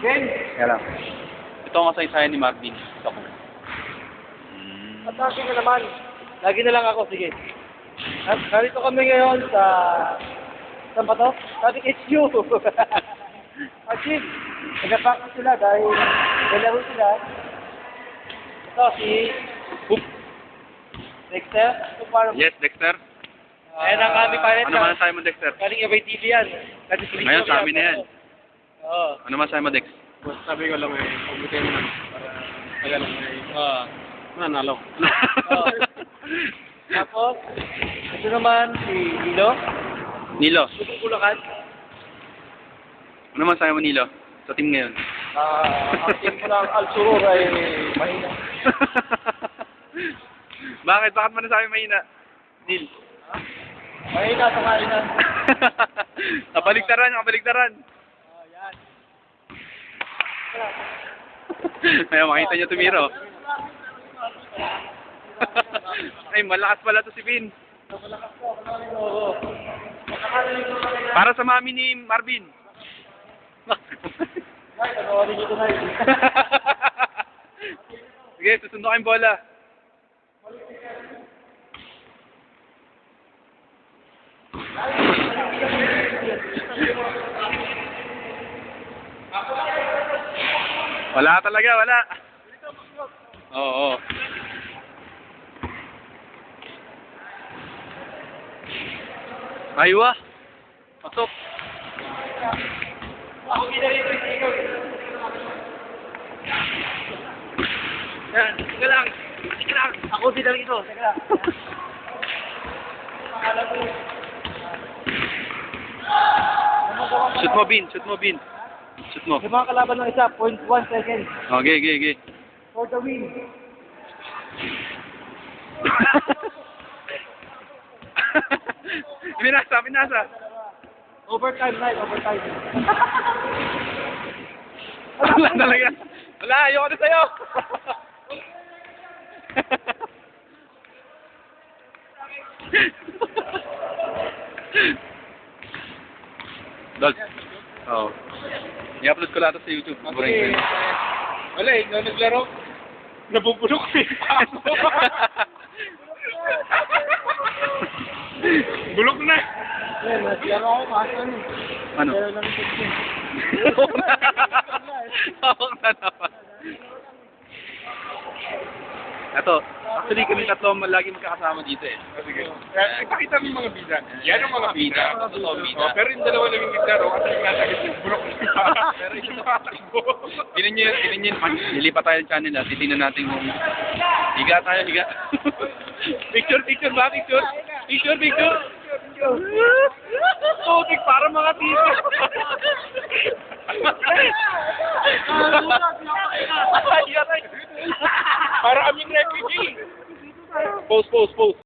Kaya lang. Ito ang kasaysayan ni Marvin. Ito ko. At akin na naman. Lagi na lang ako, sige. At narito kami ngayon sa... Saan ba to? Sabi HU. Actually, nag-practice sila dahil nalaro sila. Ito si... Oop. Dexter. Ito para... Yes, Dexter. Ayan ang aming pilot Ano man sabi mo, Dexter? Galing FATV yan. Kasi Ngayon, sa amin na yan. Oo. Ano man sabi mo, Dex? Sabi ko lang eh, pagbutin mo na para taga lang ay mananalo. Oo. Tapos, ito naman si Nilo. Nilo. Lubong Bulacan. Ano man sabi mo, Nilo? Sa team ngayon. Ang team ko ng Al-Surur ay mahina. Bakit? Bakit mo nasabi mahina? Nil. Mahina sa kainan. Kabaligtaran, kabaligtaran. Oh, yan. Ayaw, makita niyo tumiro. Ay, malakas pala to si Vin. Oo. Para sa mami ni Marvin. Ay, nagawarin dito na yun. Sige, susundo kayong bola. Wala talaga, wala. Oo. Aywa. Pasok. Ako ginarito yung ikaw. Yan, sige lang. Sige lang. Ako dinala ito. Sige lang. Pangalan ko. Shoot mo, Bin. Shoot mo, Bin. Shoot mo. Yung mga kalaban ng isa, 0.1 seconds. Okay, okay, okay. For the win. Pinasa, pinasa. Overtime night, overtime. Wala talaga. Wala, ayoko na sa'yo. Dol. Oo. I-upload ko lahat sa YouTube. Okay. Wala eh, nung naglaro, nabubulok ko yung paa ko. Bulok na. Yan, naglaro ako, masan. Ano? Pero lang ito. Hawak na naman. Ito, actually kami tatlo lagi magkakasama dito eh. Sige. Pakita mo yung mga bida. Yan ang mga bida. Totoo, bida. Oh, pero yung dalawa lang yung naglaro kasi yung natagit yung bulok na yung paa. Pero yung nakatakbo. Tinan nyo, nilipat tayo ng channel at titignan natin kung higa tayo, higa. Picture, picture ba? Picture? Picture, picture? Tutik, para mga tito. Para aming refugee. Pose, pose, pose.